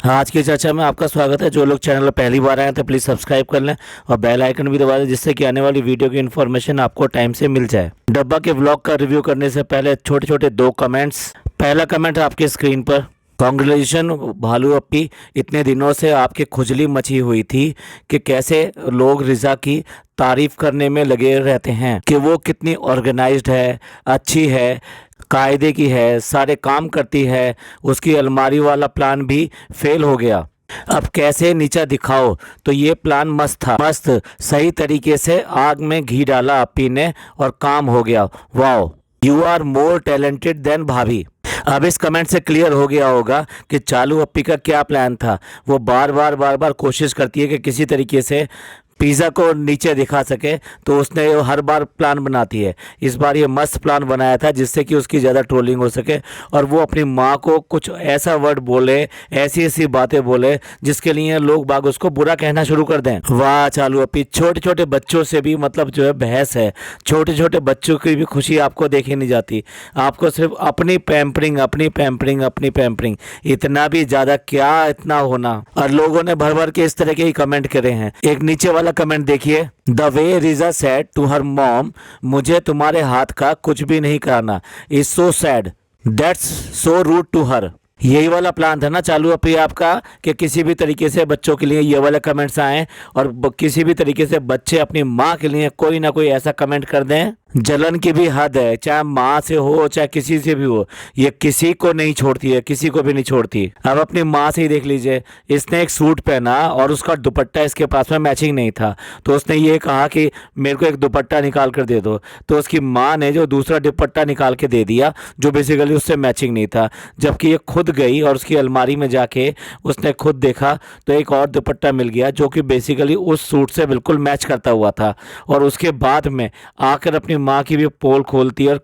आज की चर्चा में आपका स्वागत है। जो लोग चैनल पर पहली बार आए हैं तो प्लीज़ सब्सक्राइब कर लें और बेल आइकन भी दबा दें, जिससे कि आने वाली वीडियो की इन्फॉर्मेशन आपको टाइम से मिल जाए। डब्बा के व्लॉग का रिव्यू करने से पहले छोटे छोटे दो कमेंट्स। पहला कमेंट आपके स्क्रीन पर। कांग्रेचुलेशन भालू अप्पी, इतने दिनों से आपकी खुजली मची हुई थी कि कैसे लोग रिजा की तारीफ करने में लगे रहते हैं कि वो कितनी ऑर्गेनाइज्ड है, अच्छी है, कायदे की है, सारे काम करती है। उसकी अलमारी वाला प्लान भी फेल हो गया। अब कैसे नीचा दिखाओ, तो ये प्लान मस्त था, मस्त सही तरीके से आग में घी डाला अप्पी ने और काम हो गया। Wow, you are more talented than भाभी। अब इस कमेंट से क्लियर हो गया होगा कि चालू अप्पी का क्या प्लान था। वो बार बार कोशिश करती है कि किसी तरीके से पिज़्ज़ा को नीचे दिखा सके, तो उसने हर बार प्लान बनाती है। इस बार ये मस्त प्लान बनाया था जिससे कि उसकी ज़्यादा ट्रोलिंग हो सके और वो अपनी माँ को कुछ ऐसा वर्ड बोले, ऐसी ऐसी बातें बोले जिसके लिए लोग बाग उसको बुरा कहना शुरू कर दें। वाह चालू अप्पी, छोटे छोटे बच्चों से भी मतलब जो है बहस है। छोटे छोटे बच्चों की भी खुशी आपको देखी नहीं जाती। आपको सिर्फ अपनी पैम्परिंग, अपनी पैम्परिंग, अपनी पैम्परिंग, इतना भी ज़्यादा क्या इतना होना। और लोगों ने भर भर के इस तरह के ही कमेंट करे हैं। एक नीचे वाला कमेंट देखिए, the way Riza said to her mom, मुझे तुम्हारे हाथ का कुछ भी नहीं कराना, is so sad, that's so rude to her. यही वाला प्लान था ना चालू अप्पी आपका कि किसी भी तरीके से बच्चों के लिए ये वाले कमेंट्स आएँ और किसी भी तरीके से बच्चे अपनी माँ के लिए कोई ना कोई ऐसा कमेंट कर दें। जलन की भी हद है, चाहे माँ से हो चाहे किसी से भी हो, ये किसी को नहीं छोड़ती है, किसी को भी नहीं छोड़ती। अब अपनी माँ से ही देख लीजिए, इसने एक सूट पहना और उसका दुपट्टा इसके पास में मैचिंग नहीं था, तो उसने ये कहा कि मेरे को एक दुपट्टा निकाल कर दे दो, तो उसकी माँ ने जो दूसरा दुपट्टा निकाल के दे दिया जो बेसिकली उससे मैचिंग नहीं था। जबकि ये खुद गई और उसकी अलमारी में जाके उसने खुद देखा तो एक और दुपट्टा मिल गया जो कि बेसिकली उस सूट से बिल्कुल मैच करता हुआ था। और उसके बाद में आकर अपनी माँ की भी पोल खोलती है और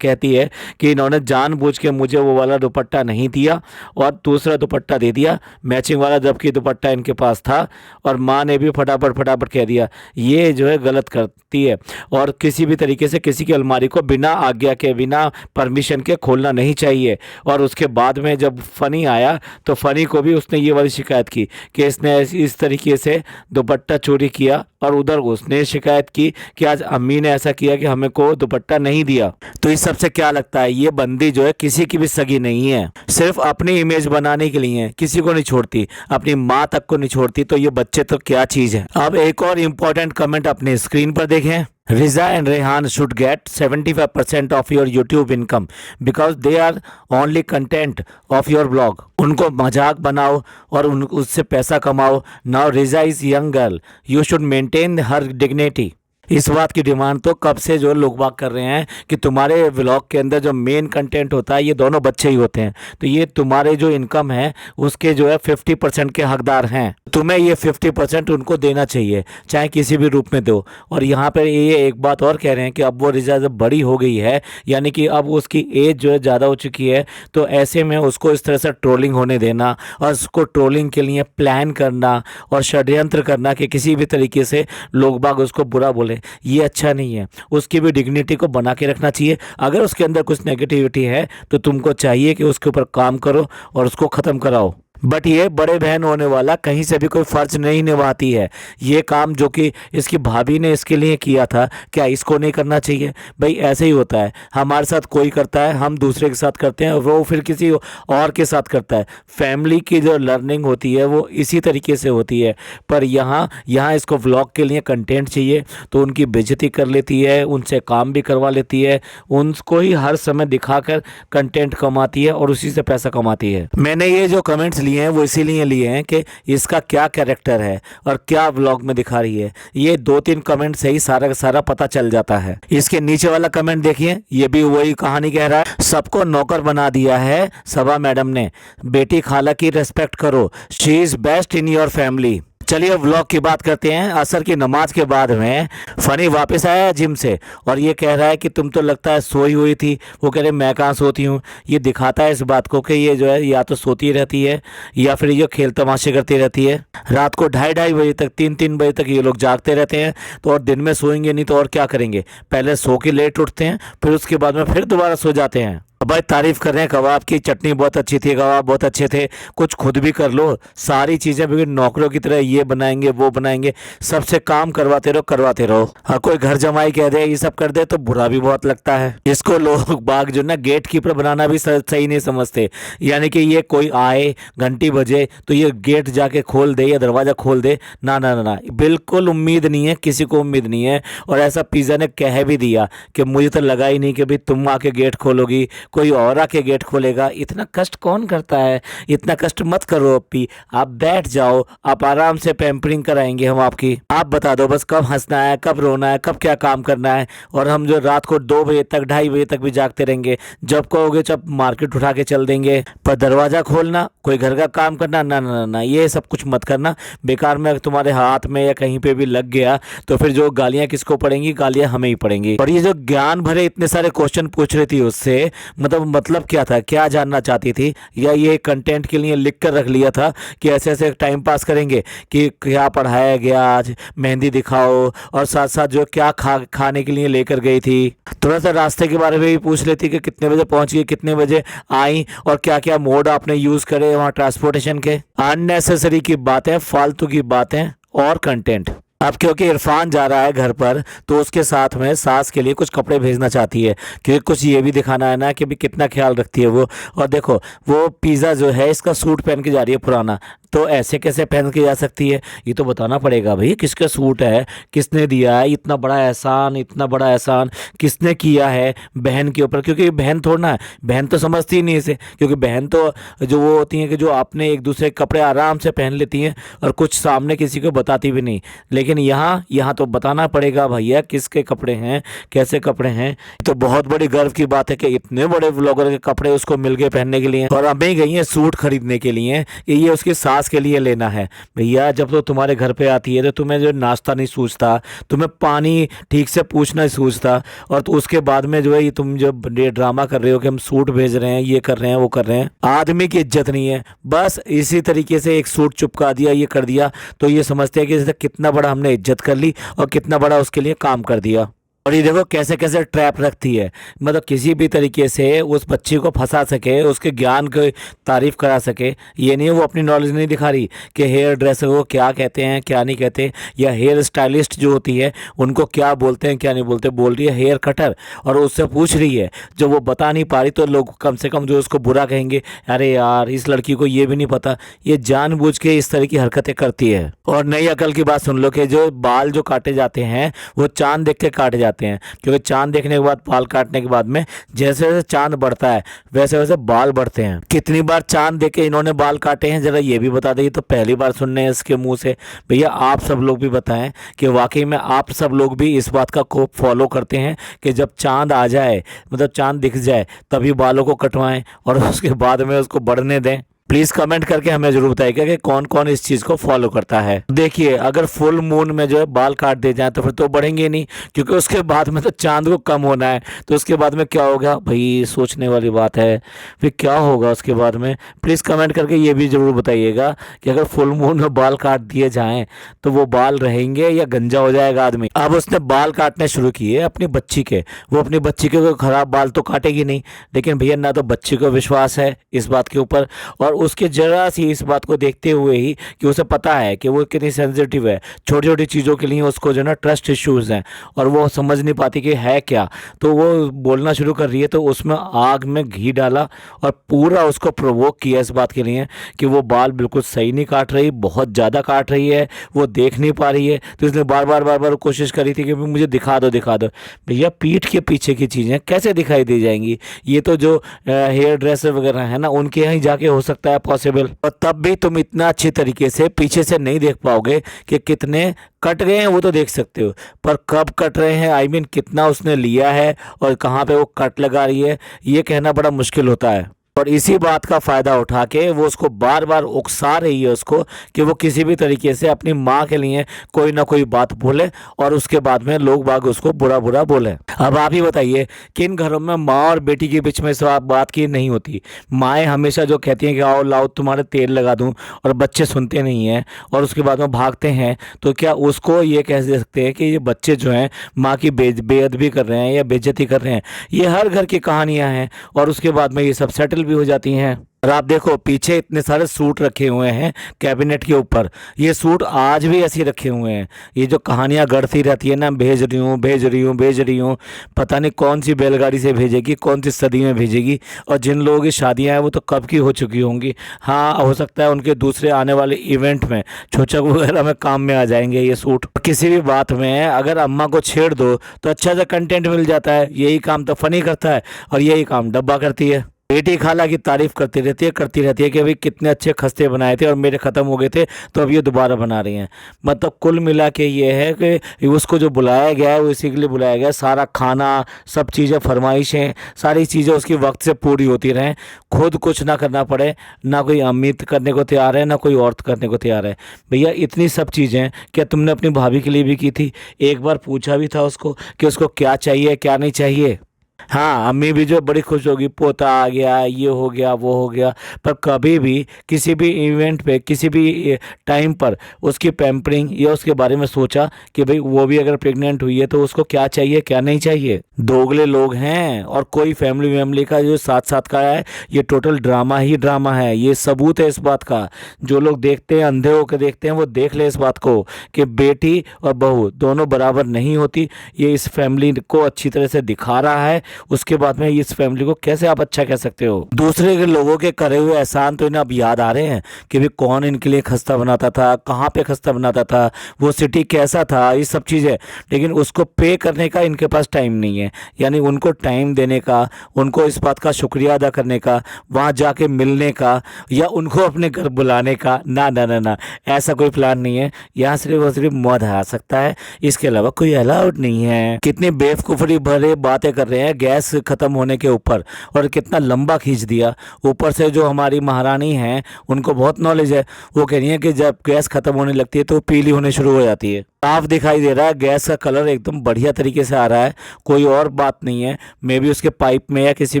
कहती है कि इन्होंने जानबूझ के मुझे वो वाला दुपट्टा नहीं दिया और दूसरा दुपट्टा दे दिया मैचिंग वाला, जबकि दुपट्टा इनके पास था। और माँ ने भी फटाफट कह दिया। ये जो है गलत करती है और किसी भी तरीके से किसी की अलमारी को बिना आज्ञा के, बिना परमिशन के खोलना नहीं चाहिए। और उसके बाद में जब फ़नी आया तो फ़नी को भी उसने ये वाली शिकायत की कि इसने इस तरीके से दुपट्टा चोरी किया, और उधर उसने शिकायत की कि आज अम्मी ने ऐसा किया कि हमें को दुपट्टा नहीं दिया। तो इस सबसे क्या लगता है, ये बंदी जो है किसी की भी सगी नहीं है, सिर्फ अपनी इमेज बनाने के लिए किसी को नहीं छोड़ती, अपनी माँ तक को नहीं छोड़ती। तो ये बच्चे तो क्या चीज़ है। अब एक और इम्पोर्टेंट कमेंट अपने स्क्रीन पर देखें। Riza and Rehan should get 75% of your YouTube income because they are only content of your blog. उनको मजाक बनाओ और उससे पैसा कमाओ। Now Riza is young girl. You should maintain her dignity. इस बात की डिमांड तो कब से जो लोग बाग कर रहे हैं कि तुम्हारे व्लॉग के अंदर जो मेन कंटेंट होता है ये दोनों बच्चे ही होते हैं, तो ये तुम्हारे जो इनकम है उसके जो है 50% के हकदार हैं। तुम्हें ये 50% उनको देना चाहिए, चाहे किसी भी रूप में दो। और यहाँ पर ये एक बात और कह रहे हैं कि अब वो रिजा जब बड़ी हो गई है, यानी कि अब उसकी एज जो है ज़्यादा हो चुकी है, तो ऐसे में उसको इस तरह से ट्रोलिंग होने देना और उसको ट्रोलिंग के लिए प्लान करना और षड्यंत्र करना कि किसी भी तरीके से लोग बाग उसको बुरा बोले, ये अच्छा नहीं है। उसकी भी डिग्निटी को बना के रखना चाहिए। अगर उसके अंदर कुछ नेगेटिविटी है तो तुमको चाहिए कि उसके ऊपर काम करो और उसको ख़त्म कराओ। बट ये बड़े बहन होने वाला कहीं से भी कोई फ़र्ज नहीं निभाती है। ये काम जो कि इसकी भाभी ने इसके लिए किया था, क्या इसको नहीं करना चाहिए? भाई ऐसे ही होता है, हमारे साथ कोई करता है, हम दूसरे के साथ करते हैं, वो फिर किसी और के साथ करता है। फैमिली की जो लर्निंग होती है वो इसी तरीके से होती है। पर यहाँ इसको व्लॉग के लिए कंटेंट चाहिए तो उनकी बेइज्जती कर लेती है, उनसे काम भी करवा लेती है, उनको ही हर समय दिखाकर कंटेंट कमाती है और उसी से पैसा कमाती है। मैंने ये जो कमेंट्स लिए हैं वो इसीलिए लिए हैं कि इसका क्या कैरेक्टर है और क्या व्लॉग में दिखा रही है, ये 2-3 कमेंट से ही सारा का सारा पता चल जाता है। इसके नीचे वाला कमेंट देखिए, ये भी वही कहानी कह रहा है। सबको नौकर बना दिया है सबा मैडम ने, बेटी खाला की रेस्पेक्ट करो, she is best in your family. चलिए व्लॉग की बात करते हैं। असर की नमाज के बाद में फ़नी वापस आया जिम से और ये कह रहा है कि तुम तो लगता है सोई हुई थी। वो कह रहे मैं कहाँ सोती हूँ। ये दिखाता है इस बात को कि ये जो है या तो सोती रहती है या फिर ये खेल तमाशे करती रहती है। रात को 2:30 बजे तक, 3-3 बजे तक ये लोग जागते रहते हैं। तो और दिन में सोएंगे नहीं तो और क्या करेंगे, पहले सो के लेट उठते हैं फिर उसके बाद में फिर दोबारा सो जाते हैं। भाई तारीफ कर रहे हैं कबाब की, चटनी बहुत अच्छी थी, कबाब बहुत अच्छे थे, कुछ खुद भी कर लो। सारी चीजें भी नौकरों की तरह ये बनाएंगे वो बनाएंगे, सबसे काम करवाते रहो करवाते रहो। हाँ, कोई घर जमाई कह दे ये सब कर दे तो बुरा भी बहुत लगता है। इसको लोग बाग जो ना गेट कीपर बनाना भी सही नहीं समझते। यानी कि ये कोई आए, घंटी बजे तो ये गेट जाके खोल दे या दरवाजा खोल दे, ना ना ना ना, बिल्कुल उम्मीद नहीं है, किसी को उम्मीद नहीं है। और ऐसा पिज्जा ने कह भी दिया कि मुझे तो लगा ही नहीं कि भाई तुम आके गेट खोलोगी, कोई और आके गेट खोलेगा। इतना कष्ट कौन करता है, इतना कष्ट मत करो अपी, आप बैठ जाओ, आप आराम से पैम्परिंग कराएंगे हम आपकी। आप बता दो बस कब हंसना है, कब रोना है, कब क्या काम करना है। और हम जो रात को 2 बजे तक 2:30 बजे तक भी जागते रहेंगे, जब कहोगे जब मार्केट उठा के चल देंगे। पर दरवाजा खोलना, कोई घर का काम करना, ना ना ना, ये सब कुछ मत करना। बेकार में तुम्हारे हाथ में या कहीं पे भी लग गया तो फिर जो गालियां किसको पड़ेंगी, गालियां हमें ही पड़ेंगी। और ये जो ज्ञान भरे इतने सारे क्वेश्चन पूछ रही थी उससे, मतलब क्या था, क्या जानना चाहती थी, या ये कंटेंट के लिए लिख कर रख लिया था कि ऐसे ऐसे टाइम पास करेंगे कि क्या पढ़ाया गया आज, मेहंदी दिखाओ, और साथ साथ जो क्या खाने के लिए लेकर गई थी। थोड़ा सा रास्ते के बारे में भी पूछ लेती कि कितने बजे पहुंच गई, कितने बजे आई, और क्या क्या मोड आपने यूज करे वहाँ ट्रांसपोर्टेशन के। अननेसेसरी की बातें, फालतू की बातें और कंटेंट। अब क्योंकि इरफान जा रहा है घर पर तो उसके साथ में सास के लिए कुछ कपड़े भेजना चाहती है, क्योंकि कुछ ये भी दिखाना है ना कि भी कितना ख्याल रखती है वो। और देखो वो पिज़्ज़ा जो है इसका सूट पहन के जा रही है पुराना, तो ऐसे कैसे पहन के जा सकती है, ये तो बताना पड़ेगा भाई किसका सूट है, किसने दिया है, इतना बड़ा एहसान, इतना बड़ा एहसान किसने किया है बहन के ऊपर। क्योंकि बहन थोड़ा ना है, बहन तो समझती ही नहीं इसे, क्योंकि बहन तो जो वो होती हैं कि जो अपने एक दूसरे के कपड़े आराम से पहन लेती हैं और कुछ सामने किसी को बताती भी नहीं। लेकिन यहाँ तो बताना पड़ेगा भैया किसके कपड़े हैं, कैसे कपड़े हैं। तो बहुत बड़ी गर्व की बात है कि इतने बड़े व्लॉगर के कपड़े उसको मिल गए पहनने के लिए, और अम्मी गई हैं सूट खरीदने के लिए कि ये उसकी सास के लिए लेना है। भैया जब तो तुम्हारे घर पे आती है तो तुम्हें जो नाश्ता नहीं सूझता, तुम्हें पानी ठीक से पूछना नहीं सूझता, और तो उसके बाद में जो है ये तुम जो ड्रामा कर रहे हो कि हम सूट भेज रहे हैं, ये कर रहे हैं, वो कर रहे हैं। आदमी की इज्जत नहीं है, बस इसी तरीके से एक सूट चुपका दिया, ये कर दिया, तो ये समझते हैं कि जैसे कितना बड़ा हमने इज्जत कर ली और कितना बड़ा उसके लिए काम कर दिया। और ये देखो कैसे कैसे ट्रैप रखती है, मतलब किसी भी तरीके से उस बच्ची को फंसा सके, उसके ज्ञान की तारीफ करा सके। ये नहीं वो अपनी नॉलेज नहीं दिखा रही कि हेयर ड्रेसर को क्या कहते हैं क्या नहीं कहते, या हेयर स्टाइलिस्ट जो होती है उनको क्या बोलते हैं क्या नहीं बोलते। बोल रही है हेयर कटर, और उससे पूछ रही है, जो वो बता नहीं पा रही तो लोग कम से कम जो उसको बुरा कहेंगे, अरे यार इस लड़की को ये भी नहीं पता, ये जानबूझ के इस तरह की हरकतें करती है। और नई अकल की बात सुन लो कि जो बाल जो काटे जाते हैं वो चांद देख के काटे जाते हैं, क्योंकि चांद देखने के बाद बाल काटने के बाद में जैसे जैसे चांद बढ़ता है वैसे वैसे बाल बढ़ते हैं। कितनी बार चांद देख के इन्होंने बाल काटे हैं जरा ये भी बता दें, तो पहली बार सुनने हैं इसके मुंह से। भैया आप सब लोग भी बताएं कि वाकई में आप सब लोग भी इस बात का को फॉलो करते हैं कि जब चांद आ जाए, मतलब चांद दिख जाए, तभी बालों को कटवाएं और उसके बाद में उसको बढ़ने दें। प्लीज कमेंट करके हमें जरूर बताइएगा कि कौन कौन इस चीज को फॉलो करता है। देखिए अगर फुल मून में जो है बाल काट दे जाए तो फिर तो बढ़ेंगे नहीं, क्योंकि उसके बाद में तो चांद को कम होना है, तो उसके बाद में क्या होगा भाई, सोचने वाली बात है। फिर क्या होगा उसके बाद में, प्लीज कमेंट करके ये भी जरूर बताइएगा कि अगर फुल मून में बाल काट दिए जाएं तो वो बाल रहेंगे या गंजा हो जाएगा आदमी। अब उसने बाल काटने शुरू किए अपनी बच्ची के, वो अपनी बच्ची के कोई खराब बाल तो काटेगी नहीं, लेकिन भैया ना तो बच्ची को विश्वास है इस बात के ऊपर, और उसके जरा सी इस बात को देखते हुए ही कि उसे पता है कि वो कितनी सेंसिटिव है, छोटी छोटी चीज़ों के लिए उसको जो ना ट्रस्ट इश्यूज हैं और वो समझ नहीं पाती कि है क्या, तो वो बोलना शुरू कर रही है। तो उसमें आग में घी डाला और पूरा उसको प्रोवोक किया इस बात के लिए कि वो बाल बिल्कुल सही नहीं काट रही, बहुत ज़्यादा काट रही है, वो देख नहीं पा रही है। तो इसने बार बार कोशिश करी थी कि मुझे दिखा दो दिखा दो। भैया पीठ के पीछे की चीज़ें कैसे दिखाई दे जाएंगी, ये तो जो हेयर ड्रेसर वगैरह है ना उनके यहाँ जाके हो सकता है पॉसिबल। और तब भी तुम इतना अच्छी तरीके से पीछे से नहीं देख पाओगे कि कितने कट गए हैं, वो तो देख सकते हो, पर कब कट रहे हैं, आई मीन कितना उसने लिया है और कहाँ पे वो कट लगा रही है, ये कहना बड़ा मुश्किल होता है। और इसी बात का फ़ायदा उठा के वो उसको बार बार उकसा रही है उसको कि वो किसी भी तरीके से अपनी माँ के लिए कोई ना कोई बात बोले और उसके बाद में लोग बाग उसको बुरा बुरा बोले। अब आप ही बताइए किन घरों में माँ और बेटी के बीच में सब बात की नहीं होती। माएँ हमेशा जो कहती हैं कि आओ लाओ तुम्हारे तेल लगा दूं, और बच्चे सुनते नहीं हैं और उसके बाद में भागते हैं, तो क्या उसको ये कह सकते हैं कि ये बच्चे जो हैं माँ की बेअदबी कर रहे हैं या बेइज्जती कर रहे हैं? ये हर घर की कहानियां हैं और उसके बाद में ये सब सेटल भी हो जाती हैं। और आप देखो पीछे इतने सारे सूट रखे हुए हैं कैबिनेट के ऊपर, ये सूट आज भी ऐसे रखे हुए हैं। ये जो कहानियां गढ़ती रहती है ना, भेज रही हूँ भेज रही हूँ भेज रही हूँ, पता नहीं कौन सी बैलगाड़ी से भेजेगी, कौन सी सदी में भेजेगी। और जिन लोगों की शादियां हैं वो तो कब की हो चुकी होंगी। हाँ, हो सकता है उनके दूसरे आने वाले इवेंट में छोचक वगैरह में काम में आ जाएंगे ये सूट। किसी भी बात में अगर अम्मा को छेड़ दो तो अच्छा सा कंटेंट मिल जाता है। यही काम तो फनी करता है और यही काम डब्बा करती है। बेटी खाला की तारीफ करती रहती है कि भाई कितने अच्छे खस्ते बनाए थे और मेरे ख़त्म हो गए थे तो अब ये दोबारा बना रही हैं। मतलब कुल मिला के ये है कि उसको जो बुलाया गया है वो इसी के लिए बुलाया गया है। सारा खाना, सब चीज़ें, फरमाइशें, सारी चीज़ें उसकी वक्त से पूरी होती रहें, खुद कुछ ना करना पड़े। ना कोई अम्मी करने को तैयार है, ना कोई औरत करने को तैयार है। भैया इतनी सब चीज़ें क्या तुमने अपनी भाभी के लिए भी की थी? एक बार पूछा भी था उसको कि उसको क्या चाहिए क्या नहीं चाहिए? हाँ, अम्मी भी जो बड़ी खुश होगी, पोता आ गया, ये हो गया वो हो गया, पर कभी भी किसी भी इवेंट पे, किसी भी टाइम पर उसकी पैम्परिंग या उसके बारे में सोचा कि भाई वो भी अगर प्रेग्नेंट हुई है तो उसको क्या चाहिए क्या नहीं चाहिए? दोगले लोग हैं। और कोई फैमिली का जो साथ साथ का है, ये टोटल ड्रामा ही ड्रामा है। ये सबूत है इस बात का। जो लोग देखते हैं, अंधे होकर देखते हैं, वो देख ले इस बात को कि बेटी और बहू दोनों बराबर नहीं होती। ये इस फैमिली को अच्छी तरह से दिखा रहा है। उसके बाद में इस फैमिली को कैसे आप अच्छा कह सकते हो? दूसरे के लोगों के करे हुए एहसान तो इन्हें अब याद आ रहे हैं कि भाई कौन इनके लिए खस्ता बनाता था, कहाँ पे खस्ता बनाता था, वो सिटी कैसा था, ये सब चीज़ें। लेकिन उसको पे करने का इनके पास टाइम नहीं है। यानी उनको टाइम देने का, उनको इस बात का शुक्रिया अदा करने का, वहाँ जाके मिलने का, या उनको अपने घर बुलाने का, ना ना ना ना, ऐसा कोई प्लान नहीं है। यहाँ सिर्फ और सिर्फ मौत आ सकता है, इसके अलावा कोई अलाउड नहीं है। कितनी बेवकूफ़ी भरे बातें कर रहे हैं गैस खत्म होने के ऊपर, और कितना लंबा खींच दिया। ऊपर से जो हमारी महारानी हैं उनको बहुत नॉलेज है। वो कह रही है कि जब गैस खत्म होने लगती है तो पीली होने शुरू हो जाती है। साफ दिखाई दे रहा है, गैस का कलर एकदम बढ़िया तरीके से आ रहा है। कोई और बात नहीं है, मे भी उसके पाइप में या किसी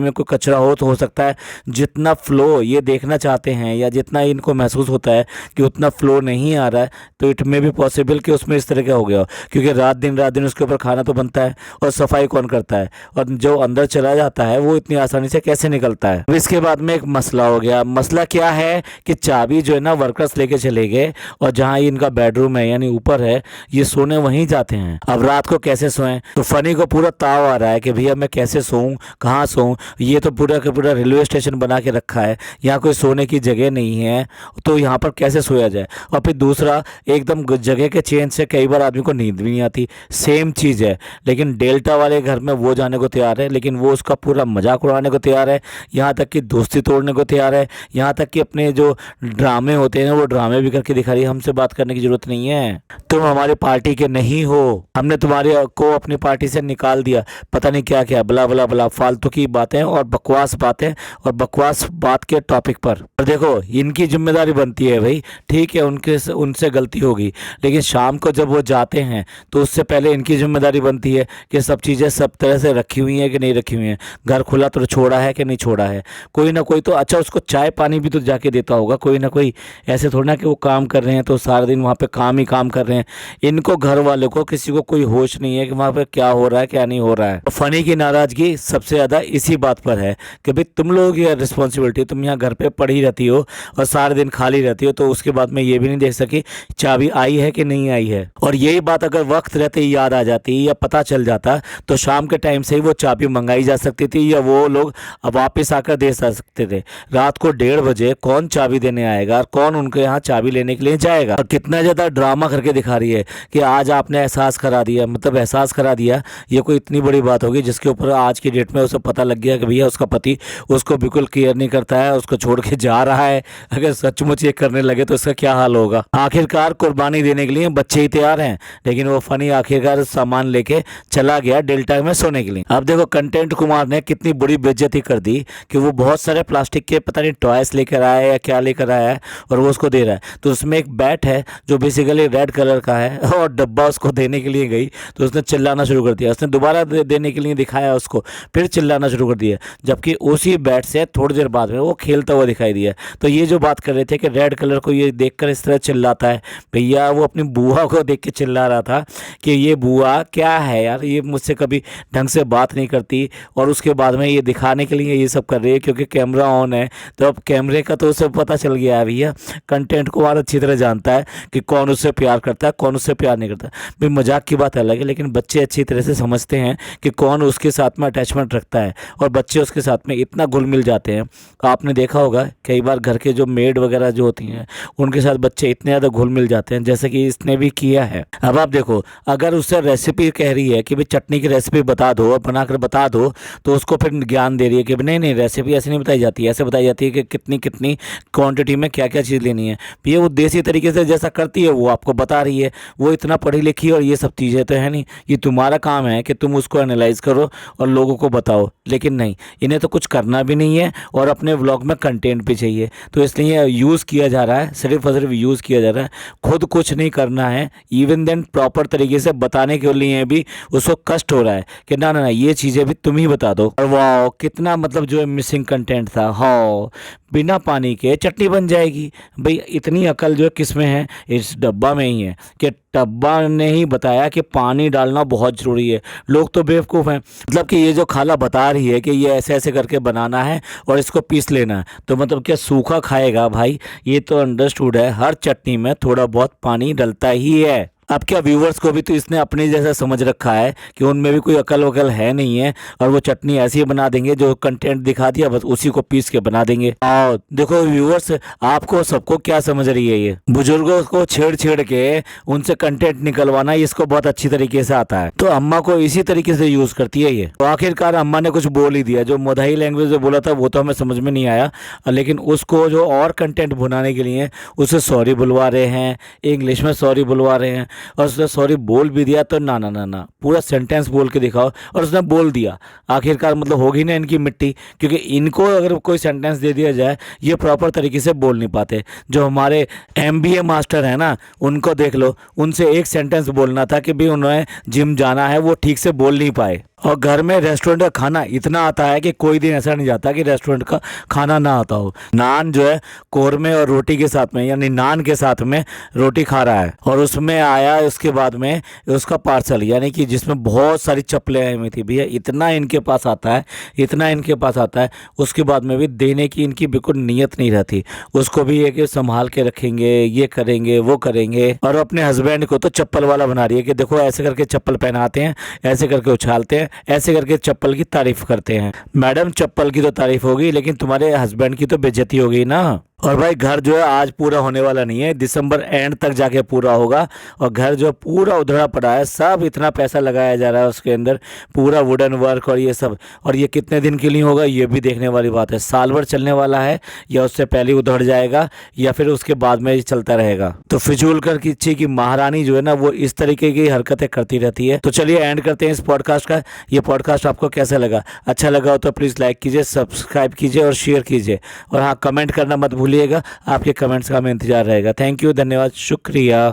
में कोई कचरा हो तो हो सकता है। जितना फ्लो ये देखना चाहते हैं या जितना इनको महसूस होता है कि उतना फ्लो नहीं आ रहा है, तो इट में भी पॉसिबल कि उसमें इस तरह का हो गया हो। क्योंकि रात दिन उसके ऊपर खाना तो बनता है और सफाई कौन करता है, और जो अंदर चला जाता है वो इतनी आसानी से कैसे निकलता है? अब इसके बाद में एक मसला हो गया। मसला क्या है कि चाबी जो है ना वर्कर्स लेके चले गए, और जहाँ इनका बेडरूम है यानी ऊपर है, ये सोने वहीं जाते हैं। अब रात को कैसे सोएं? तो फनी को पूरा ताव आ रहा है कि भैया मैं कैसे सोऊं, कहाँ सोऊं? ये तो पूरा का पूरा रेलवे स्टेशन बना के रखा है, यहाँ कोई सोने की जगह नहीं है, तो यहाँ पर कैसे सोया जाए? और फिर दूसरा, एकदम जगह के चेंज से कई बार आदमी को नींद भी नहीं आती। सेम चीज़ है, लेकिन डेल्टा वाले घर में वो जाने को तैयार है, लेकिन वो उसका पूरा मजाक उड़ाने को तैयार है, यहाँ तक कि दोस्ती तोड़ने को तैयार है, यहाँ तक कि अपने जो ड्रामे होते हैं वो ड्रामे भी करके दिखा रही है। हमसे बात करने की जरूरत नहीं है, तुम हमारे पार्टी के नहीं हो, हमने तुम्हारे को अपनी पार्टी से निकाल दिया, पता नहीं क्या क्या बला बला बला, फालतू की बातें और बकवास बातें और बकवास बात के टॉपिक पर। और देखो इनकी जिम्मेदारी बनती है भाई, ठीक है उनसे गलती होगी, लेकिन शाम को जब वो जाते हैं तो उससे पहले इनकी जिम्मेदारी बनती है कि सब चीज़ें सब तरह से रखी हुई हैं कि नहीं रखी हुई हैं, घर खुला तो छोड़ा है कि नहीं छोड़ा है। कोई ना कोई तो अच्छा उसको चाय पानी भी तो जाके देता होगा कोई ना कोई। ऐसे थोड़ा ना कि वो काम कर रहे हैं तो सारा दिन वहाँ पे काम ही काम कर रहे हैं। इनको घर वालों को किसी को कोई होश नहीं है कि वहाँ पे क्या हो रहा है क्या नहीं हो रहा है। फनी की नाराजगी सबसे ज़्यादा इसी बात पर है कि भाई तुम लोगों की रिस्पॉन्सिबिलिटी, तुम यहाँ घर पे पड़ी रहती हो और सारे दिन खाली रहती हो, तो उसके बाद में ये भी नहीं देख सकी चाबी आई है कि नहीं आई है। और यही बात अगर वक्त रहते ही याद आ जाती या पता चल जाता तो शाम के टाइम से ही वो चाबी मंगाई जा सकती थी, या वो लोग अब वापस आकर दे सकते थे। रात को 1:30 बजे कौन चाबी देने आएगा और कौन उनके यहाँ चाबी लेने के लिए जाएगा? और कितना ज़्यादा ड्रामा करके दिखा रही है कि आज आपने एहसास करा दिया, मतलब एहसास करा दिया, ये कोई इतनी बड़ी बात होगी जिसके ऊपर आज की डेट में उसे पता लग गया कि भैया उसका पति उसको बिल्कुल केयर नहीं करता है, उसको छोड़ के जा रहा है। अगर सचमुच ये करने लगे तो इसका क्या हाल होगा? आखिरकार कुर्बानी देने के लिए बच्चे ही तैयार हैं, लेकिन वो फनी आखिरकार सामान लेके चला गया डेल्टा में सोने के लिए। अब देखो देखो कंटेंट कुमार ने कितनी बुरी बेइज्जती कर दी कि वो बहुत सारे प्लास्टिक के पता नहीं टॉयस लेकर आया है या क्या लेकर आया है और वो उसको दे रहा है। तो उसमें एक बैट है जो बेसिकली रेड कलर का है और डब्बा उसको देने के लिए गई तो उसने चिल्लाना शुरू कर दिया। उसने दोबारा देने के लिए दिखाया उसको, फिर चिल्लाना शुरू कर दिया, जबकि उसी बैट से थोड़ी देर बाद में वो खेलता हुआ दिखाई दिया। तो ये जो बात कर रहे थे कि रेड कलर को ये देखकर इस तरह चिल्लाता है, भैया वो अपनी बुआ को देख के चिल्ला रहा था कि ये बुआ क्या है यार, ये मुझसे कभी ढंग से बात नहीं करती और उसके बाद में ये दिखाने के लिए ये सब कर रही है क्योंकि कैमरा ऑन है। तो अब कैमरे का तो उसे पता चल गया है भैया, कंटेंट को और अच्छी तरह जानता है कि कौन उससे प्यार करता है कौन उससे प्यार नहीं करता। भाई मजाक की बात अलग है, लेकिन बच्चे अच्छी तरह से समझते हैं कि कौन उसके साथ में अटैचमेंट रखता है और बच्चे उसके साथ में इतना घुल मिल जाते हैं। आपने देखा होगा कई बार घर के जो मेड वगैरह जो होती हैं उनके साथ बच्चे इतने ज़्यादा घुल मिल जाते हैं, जैसे कि इसने भी किया है। अब आप देखो, अगर उससे रेसिपी कह रही है कि भाई चटनी की रेसिपी बता दो और बनाकर बता दो, तो उसको फिर ज्ञान दे रही है कि नहीं नहीं रेसिपी ऐसे नहीं बताई जाती है, ऐसे बताई जाती है कि कितनी कितनी क्वांटिटी में क्या क्या चीज़ लेनी है। भैया वो देसी तरीके से जैसा करती है वो आपको बता रही है, वो इतना पढ़ी लिखी और ये सब चीज़ें तो है नहीं। ये तुम्हारा काम है कि तुम उसको एनालाइज करो और लोगों को बताओ, लेकिन नहीं, इन्हें तो कुछ करना भी नहीं है और अपने व्लॉग में कंटेंट भी चाहिए। तो इसलिए यूज़ किया जा रहा है, सिर्फ और सिर्फ यूज़ किया जा रहा है, खुद कुछ नहीं करना है। इवन देन प्रॉपर तरीके से बताने के लिए भी उसको कष्ट हो रहा है कि ना ना ना ये चीज़ें भी तुम ही बता दो। और वाह कितना मतलब जो मिसिंग कंटेंट था। हाँ, बिना पानी के चटनी बन जाएगी। भाई इतनी अकल जो है किस में है, इस डब्बा में ही है कि डब्बा ने ही बताया कि पानी डालना बहुत ज़रूरी है। लोग तो बेवकूफ़ हैं, मतलब कि ये जो खाला बता रही है कि ये ऐसे ऐसे करके बनाना है और इसको पीस लेना है, तो मतलब क्या सूखा खाएगा भाई? ये तो अंडरस्टूड है, हर चटनी में थोड़ा बहुत पानी डलता ही है। अब क्या व्यूवर्स को भी तो इसने अपने जैसा समझ रखा है कि उनमें भी कोई अकल वकल है नहीं है और वो चटनी ऐसी ही बना देंगे, जो कंटेंट दिखा दिया बस उसी को पीस के बना देंगे। और देखो व्यूवर्स, आपको सबको क्या समझ रही है, ये बुजुर्गों को छेड़ छेड़ के उनसे कंटेंट निकलवाना इसको बहुत अच्छी तरीके से आता है। तो अम्मा को इसी तरीके से यूज करती है ये। तो आखिरकार अम्मा ने कुछ बोल ही दिया, जो मधाई लैंग्वेज में बोला था वो तो हमें समझ में नहीं आया, लेकिन उसको जो और कंटेंट बनाने के लिए उसे सॉरी बुलवा रहे हैं, इंग्लिश में सॉरी बुलवा रहे हैं और उसने सॉरी बोल भी दिया। तो ना ना ना ना, पूरा सेंटेंस बोल के दिखाओ। और उसने बोल दिया, आखिरकार मतलब होगी ना इनकी मिट्टी, क्योंकि इनको अगर कोई सेंटेंस दे दिया जाए ये प्रॉपर तरीके से बोल नहीं पाते। जो हमारे MBA मास्टर हैं ना, उनको देख लो, उनसे एक सेंटेंस बोलना था कि भाई उन्हें जिम जाना है, वो ठीक से बोल नहीं पाए। और घर में रेस्टोरेंट का खाना इतना आता है कि कोई दिन ऐसा नहीं जाता कि रेस्टोरेंट का खाना ना आता हो। नान जो है कोरमे और रोटी के साथ में, यानी नान के साथ में रोटी खा रहा है और उसमें आया उसके बाद में उसका पार्सल, यानी कि जिसमें बहुत सारी चप्पलें आई हुई थी। भैया इतना इनके पास आता है, इतना इनके पास आता है, उसके बाद में भी देने की इनकी बिल्कुल नीयत नहीं रहती। उसको भी ये कि संभाल के रखेंगे, ये करेंगे वो करेंगे। और अपने हस्बैंड को तो चप्पल वाला बना रही है कि देखो ऐसे करके चप्पल पहनाते हैं, ऐसे करके उछालते हैं, ऐसे करके चप्पल की तारीफ करते हैं। मैडम चप्पल की तो तारीफ होगी, लेकिन तुम्हारे हस्बैंड की तो बेइज्जती होगी ना। और भाई घर जो है आज पूरा होने वाला नहीं है, दिसंबर एंड तक जाके पूरा होगा। और घर जो पूरा उधड़ा पड़ा है, सब इतना पैसा लगाया जा रहा है उसके अंदर, पूरा वुडन वर्क और ये सब। और ये कितने दिन के लिए होगा ये भी देखने वाली बात है। साल भर चलने वाला है या उससे पहले उधड़ जाएगा या फिर उसके बाद में चलता रहेगा। तो फिजूल कर की महारानी जो है ना, वो इस तरीके की हरकतें करती रहती है। तो चलिए एंड करते हैं इस पॉडकास्ट का। ये पॉडकास्ट आपको कैसा लगा? अच्छा लगा हो तो प्लीज़ लाइक कीजिए, सब्सक्राइब कीजिए और शेयर कीजिए। और हाँ, कमेंट करना मत भूलिएगा, आपके कमेंट्स का हमें इंतजार रहेगा। थैंक यू, धन्यवाद, शुक्रिया।